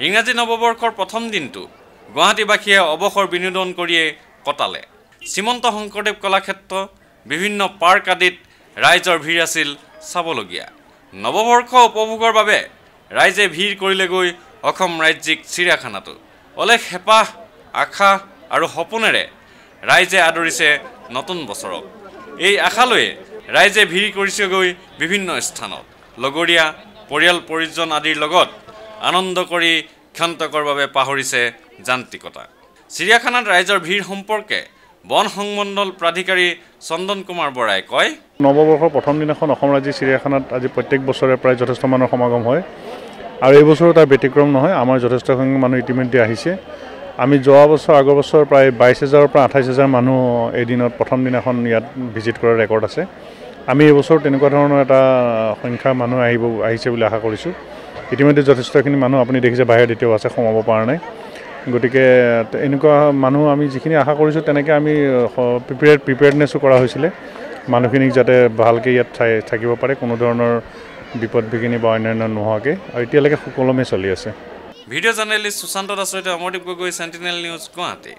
ইংৰাজী নৱবৰ্ষৰ প্ৰথম দিনটো গুৱাহাটীবাসীয়ে অৱসৰ বিনোদন কৰিয়ে কটালে। শ্ৰীমন্ত শংকৰদেৱ কলাক্ষেত্ৰ বিভিন্ন পাৰ্ক আদিত ৰাইজৰ ভিৰ আছিল চাবলগীয়া। নৱবৰ্ষ উপভোগৰ বাবে ৰাইজে ভিৰ কৰিলেগৈ অসম ৰাজ্যিক চিৰিয়াখানাটো। অলেখ হেঁপাহ, আশা আৰু সপোনেৰে ৰাইজে আদৰিছে নতুন বছৰক। এই আশালৈয়ে ৰাইজে ভিৰ কৰিছেগৈ বিভিন্ন স্থানত। লগৰীয়া পৰিয়াল পৰিজন আদিৰ লগত আনন্দ কৰি ক্ষন্তকৰ বাবে পাহৰিছে যান্ত্ৰিকতা। চিৰিয়াখানাত ৰাইজৰ ভিৰ সম্পৰ্কে বন সংমণ্ডল প্ৰাধিকাৰী চন্দন কুমাৰ বৰাই কয়, নৱবৰ্ষৰ প্ৰথম দিনাখন অসম ৰাজ্যিক চিৰিয়াখানাত আজি প্ৰত্যেক বছৰে প্ৰায় যথেষ্ট মানুহৰ সমাগম হয় আৰু এই বছৰো তাৰ ব্যতিক্ৰম নহয়। আমাৰ যথেষ্ট সংখ্যক মানুহ ইতিমধ্যে আহিছে। আমি যোৱা বছৰ আগৰ বছৰ প্ৰায় 22,000-ৰ পৰা 28,000 মানুহ এদিনত প্ৰথম দিনাখন ইয়াত ভিজিট কৰাৰ ৰেকৰ্ড আছে। আমি এইবছৰ তেনেকুৱা ধৰণৰ এটা সংখ্যা মানুহ আহিছে বুলি আশা কৰিছোঁ। ইতিমধ্যে যথেষ্টখিনি মানুহ আপুনি দেখিছে বাহিৰত এতিয়াও আছে, সোমাব পৰা নাই। গতিকে এনেকুৱা মানুহ আমি যিখিনি আশা কৰিছোঁ তেনেকৈ আমি প্ৰিপেয়াৰ্ডনেছো কৰা হৈছিলে মানুহখিনিক যাতে ভালকৈ ইয়াত থাকিব পাৰে, কোনো ধৰণৰ বিপদ বিঘিনি বা অন্যান্য নোহোৱাকৈ, আৰু এতিয়ালৈকে সুকলমে চলি আছে। ভিডিঅ' জাৰ্নেলিষ্ট সুশান্ত দাসৰ সৈতে অমৰদীপ গগৈ, চেণ্টিনেল নিউজ, গুৱাহাটী।